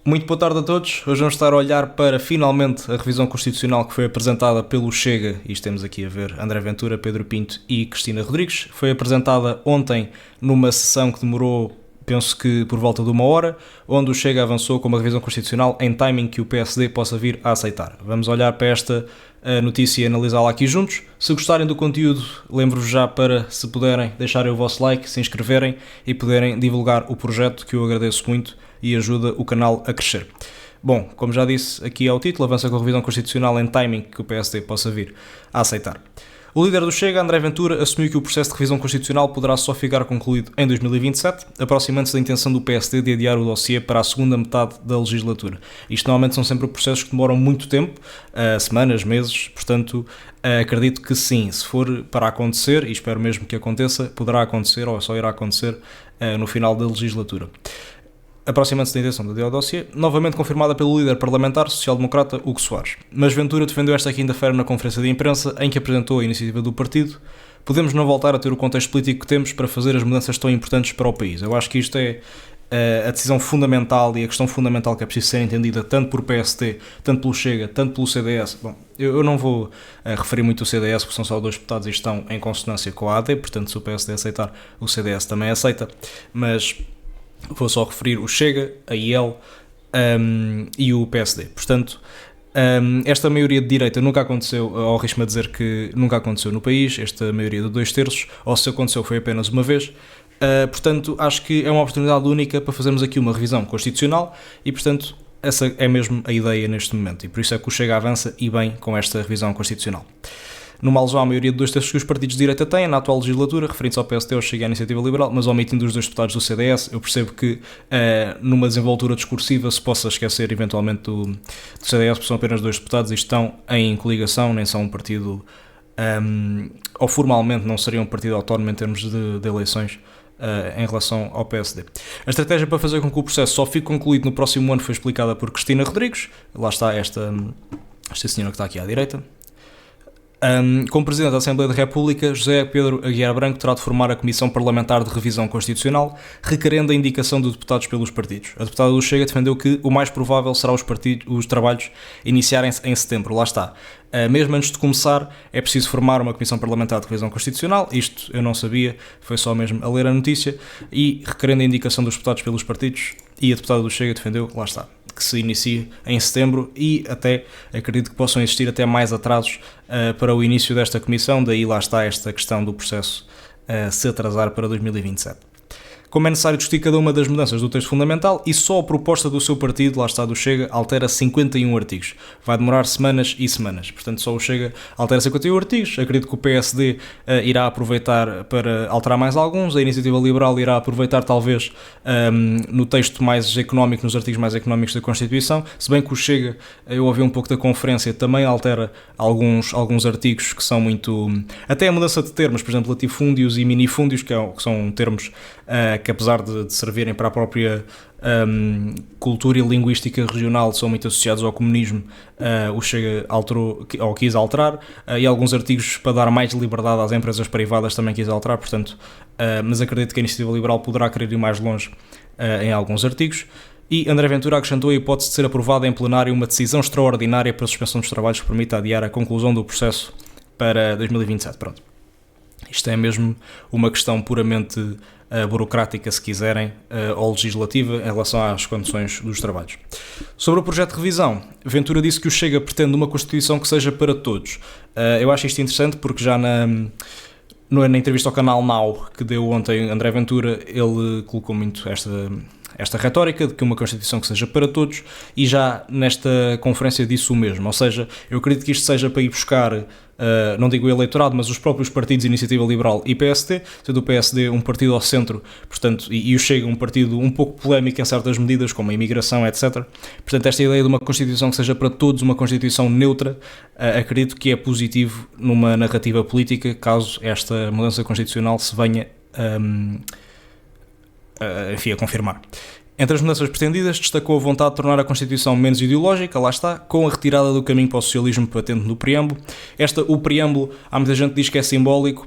Muito boa tarde a todos. Hoje vamos estar a olhar para, finalmente, a revisão constitucional que foi apresentada pelo Chega. Isto temos aqui a ver André Ventura, Pedro Pinto e Cristina Rodrigues. Foi apresentada ontem numa sessão que demorou, penso que por volta de 1 hora, onde o Chega avançou com uma revisão constitucional em timing que o PSD possa vir a aceitar. Vamos olhar para esta notícia e analisá-la aqui juntos. Se gostarem do conteúdo, lembro-vos já para, se puderem, deixarem o vosso like, se inscreverem e poderem divulgar o projeto, que eu agradeço muito e ajuda o canal a crescer. Bom, como já disse, aqui é o título, avança com a revisão constitucional em timing que o PSD possa vir a aceitar. O líder do Chega, André Ventura, assumiu que o processo de revisão constitucional poderá só ficar concluído em 2027, aproximando-se da intenção do PSD de adiar o dossiê para a segunda metade da legislatura. Isto normalmente são sempre processos que demoram muito tempo, semanas, meses, portanto, acredito que sim, se for para acontecer, e espero mesmo que aconteça, poderá acontecer ou só irá acontecer no final da legislatura. Aproximando-se da intenção de adiar o dossiê, novamente confirmada pelo líder parlamentar social-democrata Hugo Soares. Mas Ventura defendeu esta quinta-feira na conferência de imprensa em que apresentou a iniciativa do partido. Podemos não voltar a ter o contexto político que temos para fazer as mudanças tão importantes para o país. Eu acho que isto é a decisão fundamental e a questão fundamental que é preciso ser entendida tanto por PST, tanto pelo Chega, tanto pelo CDS. Bom, eu não vou referir muito o CDS porque são só 2 deputados e estão em consonância com a AD, portanto se o PSD aceitar, o CDS também aceita, mas vou só referir o Chega, a IEL e o PSD. Portanto, esta maioria de direita nunca aconteceu, ao risco-me a dizer que nunca aconteceu no país, esta maioria de 2/3, ou se aconteceu foi apenas uma vez. Portanto, acho que é uma oportunidade única para fazermos aqui uma revisão constitucional e, portanto, essa é mesmo a ideia neste momento. E por isso é que o Chega avança e bem com esta revisão constitucional. No mal já a maioria de 2/3 que os partidos de direita têm na atual legislatura, referentes ao PSD ou Chega à Iniciativa Liberal, mas omitindo os 2 deputados do CDS, eu percebo que numa desenvoltura discursiva se possa esquecer eventualmente do CDS, porque são apenas 2 deputados e estão em coligação, nem são um partido, ou formalmente não seriam um partido autónomo em termos de eleições em relação ao PSD. A estratégia para fazer com que o processo só fique concluído no próximo ano foi explicada por Cristina Rodrigues. Lá está esta senhora que está aqui à direita. Como Presidente da Assembleia da República, José Pedro Aguiar Branco terá de formar a Comissão Parlamentar de Revisão Constitucional, requerendo a indicação de deputados pelos partidos. A deputada do Chega defendeu que o mais provável será os trabalhos iniciarem-se em setembro. Lá está. Mesmo antes de começar, é preciso formar uma Comissão Parlamentar de Revisão Constitucional. Isto eu não sabia, foi só mesmo a ler a notícia. E requerendo a indicação dos deputados pelos partidos, e a deputada do Chega defendeu, lá está, que se inicie em setembro e até acredito que possam existir até mais atrasos para o início desta comissão, daí lá está esta questão do processo se atrasar para 2027. Como é necessário discutir cada uma das mudanças do texto fundamental e só a proposta do seu partido, lá está do Chega, altera 51 artigos. Vai demorar semanas e semanas. Portanto, só o Chega altera 51 artigos. Acredito que o PSD irá aproveitar para alterar mais alguns. A Iniciativa Liberal irá aproveitar talvez no texto mais económico, nos artigos mais económicos da Constituição. Se bem que o Chega, eu ouvi um pouco da conferência, também altera alguns artigos que são muito... Até a mudança de termos, por exemplo, latifúndios e minifúndios, que são termos que apesar de servirem para a própria cultura e linguística regional, são muito associados ao comunismo, o Chega alterou, ou quis alterar, e alguns artigos para dar mais liberdade às empresas privadas também quis alterar, portanto, mas acredito que a Iniciativa Liberal poderá querer ir mais longe em alguns artigos. E André Ventura acrescentou a hipótese de ser aprovada em plenário uma decisão extraordinária para a suspensão dos trabalhos que permita adiar a conclusão do processo para 2027. Pronto. Isto é mesmo uma questão puramente burocrática, se quiserem, ou legislativa, em relação às condições dos trabalhos. Sobre o projeto de revisão, Ventura disse que o Chega pretende uma Constituição que seja para todos. Eu acho isto interessante porque já na entrevista ao canal Now que deu ontem André Ventura, ele colocou muito esta retórica de que uma Constituição que seja para todos, e já nesta conferência disse o mesmo, ou seja, eu acredito que isto seja para ir buscar, não digo o eleitorado, mas os próprios partidos Iniciativa Liberal e PST, sendo o PSD um partido ao centro, portanto, e o Chega um partido um pouco polémico em certas medidas, como a imigração, etc. Portanto, esta ideia de uma Constituição que seja para todos, uma Constituição neutra, acredito que é positivo numa narrativa política, caso esta mudança constitucional se venha a confirmar. Entre as mudanças pretendidas, destacou a vontade de tornar a Constituição menos ideológica, lá está, com a retirada do caminho para o socialismo patente no preâmbulo. O preâmbulo, há muita gente que diz que é simbólico.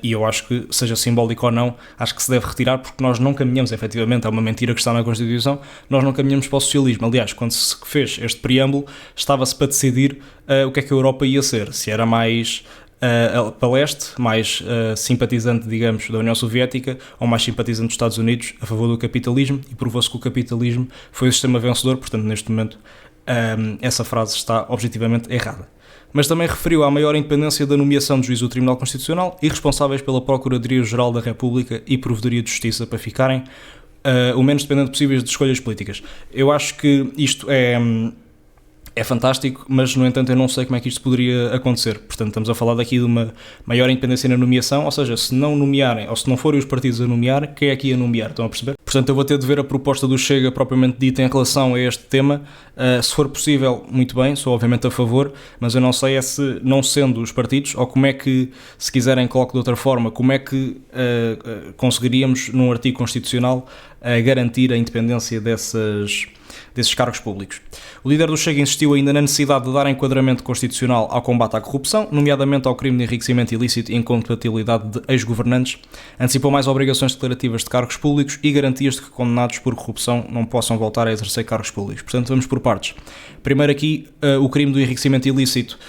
E eu acho que, seja simbólico ou não, acho que se deve retirar, porque nós não caminhamos, efetivamente, é uma mentira que está na Constituição, nós não caminhamos para o socialismo. Aliás, quando se fez este preâmbulo, estava-se para decidir o que é que a Europa ia ser, se era mais para leste, mais simpatizante, digamos, da União Soviética, ou mais simpatizante dos Estados Unidos, a favor do capitalismo, e provou-se que o capitalismo foi o sistema vencedor, portanto, neste momento, essa frase está objetivamente errada. Mas também referiu à maior independência da nomeação de juízes do Tribunal Constitucional e responsáveis pela Procuradoria-Geral da República e Provedoria de Justiça para ficarem o menos dependente possíveis de escolhas políticas. Eu acho que isto é fantástico, mas no entanto eu não sei como é que isto poderia acontecer. Portanto, estamos a falar daqui de uma maior independência na nomeação, ou seja, se não nomearem, ou se não forem os partidos a nomear, quem é que ia nomear? Estão a perceber? Portanto, eu vou ter de ver a proposta do Chega propriamente dita em relação a este tema. Se for possível, muito bem, sou obviamente a favor, mas eu não sei se, não sendo os partidos, ou como é que, se quiserem coloque de outra forma, como é que conseguiríamos, num artigo constitucional, garantir a independência desses cargos públicos. O líder do Chega insistiu ainda na necessidade de dar enquadramento constitucional ao combate à corrupção, nomeadamente ao crime de enriquecimento ilícito e incompatibilidade de ex-governantes, antecipou mais obrigações declarativas de cargos públicos e garantias de que condenados por corrupção não possam voltar a exercer cargos públicos. Portanto, vamos por partes. Primeiro aqui, o crime do enriquecimento ilícito.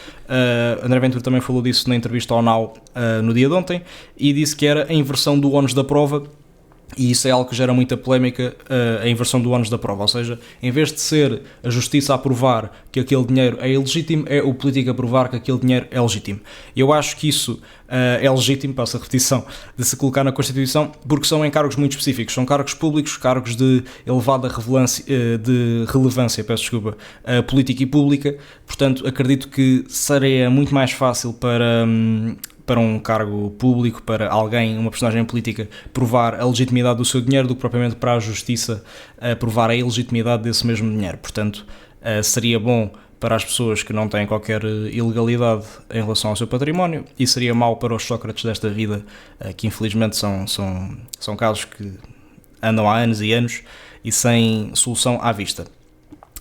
André Ventura também falou disso na entrevista ao Now no dia de ontem e disse que era a inversão do ónus da prova. E isso é algo que gera muita polémica, a inversão do ónus da prova, ou seja, em vez de ser a justiça a provar que aquele dinheiro é ilegítimo, é o político a provar que aquele dinheiro é legítimo. Eu acho que isso é legítimo, passo a repetição, de se colocar na Constituição, porque são encargos muito específicos, são cargos públicos, cargos de elevada relevância, política e pública, portanto acredito que seria muito mais fácil para um cargo público, para alguém, uma personagem política, provar a legitimidade do seu dinheiro do que propriamente para a justiça provar a ilegitimidade desse mesmo dinheiro. Portanto, seria bom para as pessoas que não têm qualquer ilegalidade em relação ao seu património e seria mau para os Sócrates desta vida, que infelizmente são casos que andam há anos e anos e sem solução à vista.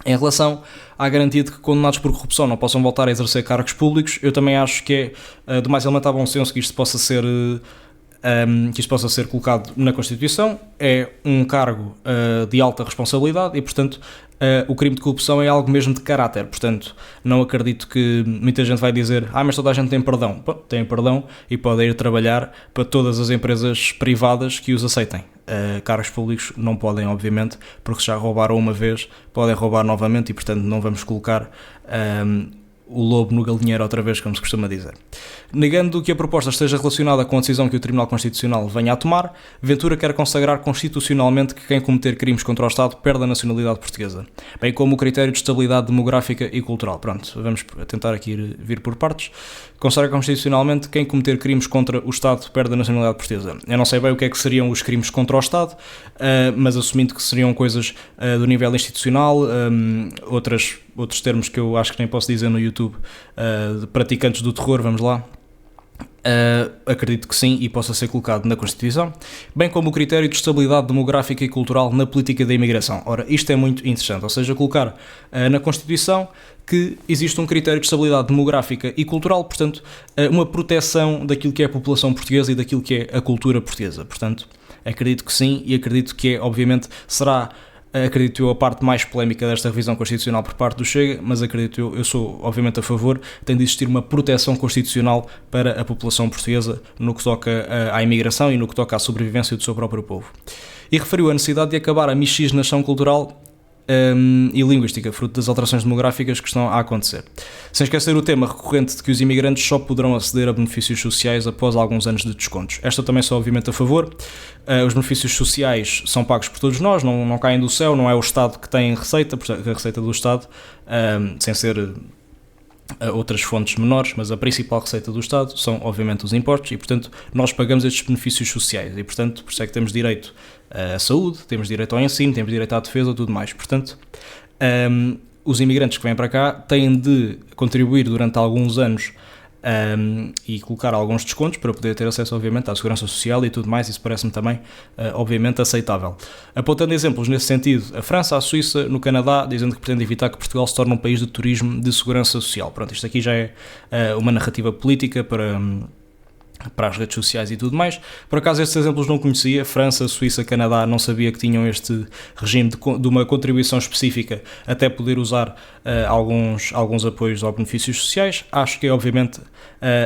Em relação à garantia de que condenados por corrupção não possam voltar a exercer cargos públicos, eu também acho que é do mais elementar bom senso que isto possa ser colocado na Constituição. É um cargo de alta responsabilidade e, portanto, o crime de corrupção é algo mesmo de caráter. Portanto, não acredito que muita gente vai dizer mas toda a gente tem perdão. Bom, tem perdão e podem ir trabalhar para todas as empresas privadas que os aceitem. Cargos públicos não podem, obviamente, porque se já roubaram uma vez, podem roubar novamente e, portanto, não vamos colocar o lobo no galinheiro outra vez, como se costuma dizer. Negando que a proposta esteja relacionada com a decisão que o Tribunal Constitucional venha a tomar, Ventura quer consagrar constitucionalmente que quem cometer crimes contra o Estado perde a nacionalidade portuguesa, bem como o critério de estabilidade demográfica e cultural. Pronto, vamos tentar aqui vir por partes. Consagra constitucionalmente quem cometer crimes contra o Estado perde a nacionalidade portuguesa. Eu não sei bem o que é que seriam os crimes contra o Estado, mas assumindo que seriam coisas do nível institucional, outros termos que eu acho que nem posso dizer no YouTube, de praticantes do terror, vamos lá. Acredito que sim e possa ser colocado na Constituição, bem como o critério de estabilidade demográfica e cultural na política da imigração. Ora, isto é muito interessante, ou seja, colocar na Constituição que existe um critério de estabilidade demográfica e cultural, portanto, uma proteção daquilo que é a população portuguesa e daquilo que é a cultura portuguesa. Portanto, acredito que sim e acredito que será a parte mais polémica desta revisão constitucional por parte do Chega, mas eu sou obviamente a favor, tem de existir uma proteção constitucional para a população portuguesa no que toca à imigração e no que toca à sobrevivência do seu próprio povo. E referiu a necessidade de acabar a miscigenação cultural e linguística, fruto das alterações demográficas que estão a acontecer. Sem esquecer o tema recorrente de que os imigrantes só poderão aceder a benefícios sociais após alguns anos de descontos. Esta também sou obviamente a favor. Os benefícios sociais são pagos por todos nós, não caem do céu, não é o Estado que tem receita, a receita do Estado, sem ser outras fontes menores, mas a principal receita do Estado são obviamente os impostos e, portanto, nós pagamos estes benefícios sociais e, portanto, por isso é que temos direito à saúde, temos direito ao ensino, temos direito à defesa e tudo mais. Portanto, os imigrantes que vêm para cá têm de contribuir durante alguns anos e colocar alguns descontos para poder ter acesso, obviamente, à segurança social e tudo mais. Isso parece-me também, obviamente, aceitável. Apontando exemplos nesse sentido, a França, a Suíça, no Canadá, dizendo que pretende evitar que Portugal se torne um país de turismo de segurança social. Pronto, isto aqui já é uma narrativa política para para as redes sociais e tudo mais. Por acaso estes exemplos não conhecia. França, Suíça, Canadá, não sabia que tinham este regime de uma contribuição específica até poder usar alguns apoios ou benefícios sociais. Acho que é obviamente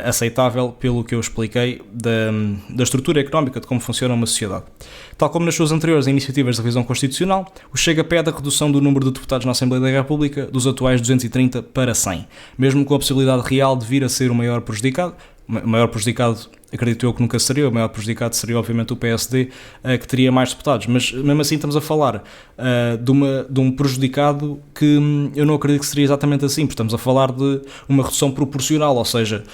aceitável pelo que eu expliquei da estrutura económica, de como funciona uma sociedade. Tal como nas suas anteriores iniciativas de revisão constitucional, o Chega pede a redução do número de deputados na Assembleia da República dos atuais 230 para 100, mesmo com a possibilidade real de vir a ser o maior prejudicado. O maior prejudicado, acredito eu que nunca seria, o maior prejudicado seria obviamente o PSD, que teria mais deputados, mas mesmo assim estamos a falar de um prejudicado que eu não acredito que seria exatamente assim, porque estamos a falar de uma redução proporcional, ou seja,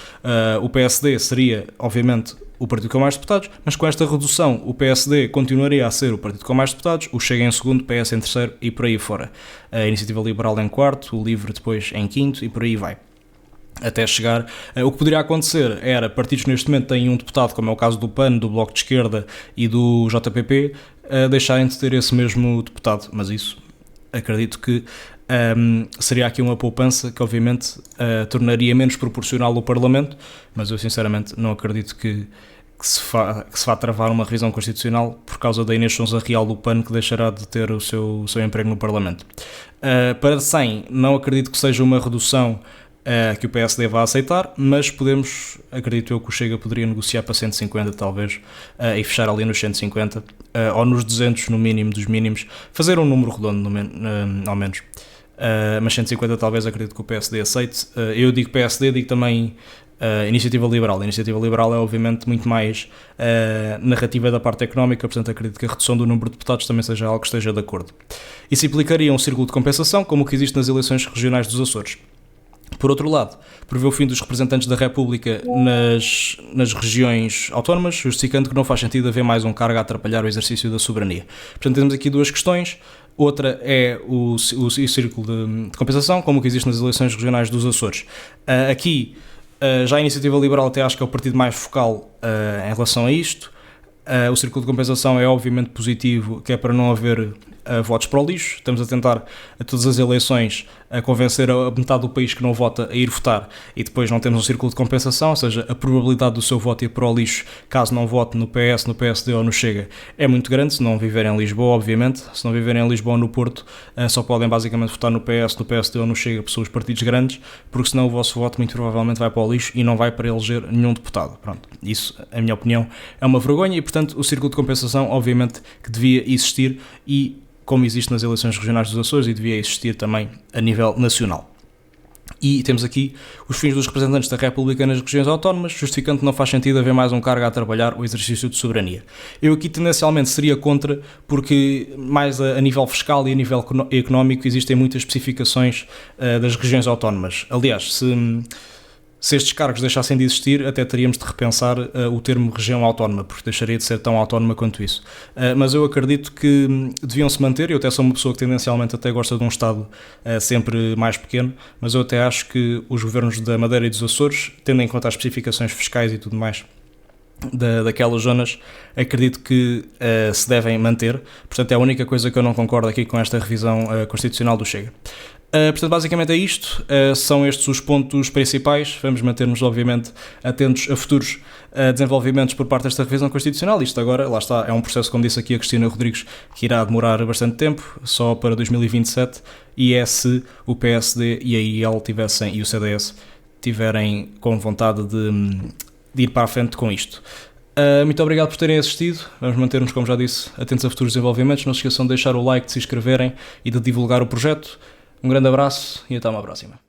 o PSD seria obviamente o partido com mais deputados, mas com esta redução o PSD continuaria a ser o partido com mais deputados, o Chega em segundo, PS em terceiro e por aí fora. A Iniciativa Liberal em quarto, o Livre depois em quinto e por aí vai. Até chegar, o que poderia acontecer era partidos que neste momento têm um deputado, como é o caso do PAN, do Bloco de Esquerda e do JPP, deixarem de ter esse mesmo deputado, mas isso acredito que seria aqui uma poupança que obviamente tornaria menos proporcional o Parlamento, mas eu sinceramente não acredito que se vá travar uma revisão constitucional por causa da Inês Sousa Real do PAN, que deixará de ter o seu emprego no Parlamento. Para 100, não acredito que seja uma redução que o PSD vai aceitar, mas acredito eu que o Chega poderia negociar para 150 talvez, e fechar ali nos 150 ou nos 200 no mínimo dos mínimos, fazer um número redondo ao menos, mas 150 talvez acredito que o PSD aceite. Eu digo PSD, digo também Iniciativa Liberal. A Iniciativa Liberal é obviamente muito mais narrativa da parte económica, portanto acredito que a redução do número de deputados também seja algo que esteja de acordo. Isso implicaria um círculo de compensação, como o que existe nas eleições regionais dos Açores. Por outro lado, prevê o fim dos representantes da República nas regiões autónomas, justificando que não faz sentido haver mais um cargo a atrapalhar o exercício da soberania. Portanto, temos aqui duas questões. Outra é o círculo de compensação, como o que existe nas eleições regionais dos Açores. Aqui, já a Iniciativa Liberal até acho que é o partido mais focal em relação a isto. O círculo de compensação é obviamente positivo, que é para não haver votos para o lixo. Estamos a tentar a todas as eleições a convencer a metade do país que não vota a ir votar, e depois não temos um círculo de compensação, ou seja, a probabilidade do seu voto ir para o lixo caso não vote no PS, no PSD ou no Chega é muito grande. Se não viverem em Lisboa, obviamente, se não viverem em Lisboa ou no Porto, só podem basicamente votar no PS, no PSD ou no Chega, por os partidos grandes, porque senão o vosso voto muito provavelmente vai para o lixo e não vai para eleger nenhum deputado. Pronto, isso, a minha opinião, é uma vergonha, e portanto o círculo de compensação obviamente que devia existir, e como existe nas eleições regionais dos Açores, e devia existir também a nível nacional. E temos aqui os fins dos representantes da República nas regiões autónomas, justificando que não faz sentido haver mais um cargo a trabalhar o exercício de soberania. Eu aqui tendencialmente seria contra, porque mais a nível fiscal e a nível económico existem muitas especificações das regiões autónomas. Aliás, se estes cargos deixassem de existir, até teríamos de repensar o termo região autónoma, porque deixaria de ser tão autónoma quanto isso. Mas eu acredito que deviam se manter. Eu até sou uma pessoa que tendencialmente até gosta de um Estado sempre mais pequeno, mas eu até acho que os governos da Madeira e dos Açores, tendo em conta as especificações fiscais e tudo mais daquelas zonas, acredito que se devem manter. Portanto, é a única coisa que eu não concordo aqui com esta revisão constitucional do Chega. Portanto, basicamente é isto. São estes os pontos principais. Vamos manter-nos, obviamente, atentos a futuros desenvolvimentos por parte desta revisão constitucional. Isto agora, lá está, é um processo, como disse aqui a Cristina Rodrigues, que irá demorar bastante tempo, só para 2027, e é se o PSD e a IEL e o CDS tiverem com vontade de ir para a frente com isto. Muito obrigado por terem assistido. Vamos manter-nos, como já disse, atentos a futuros desenvolvimentos. Não se esqueçam de deixar o like, de se inscreverem e de divulgar o projeto. Um grande abraço e até uma próxima.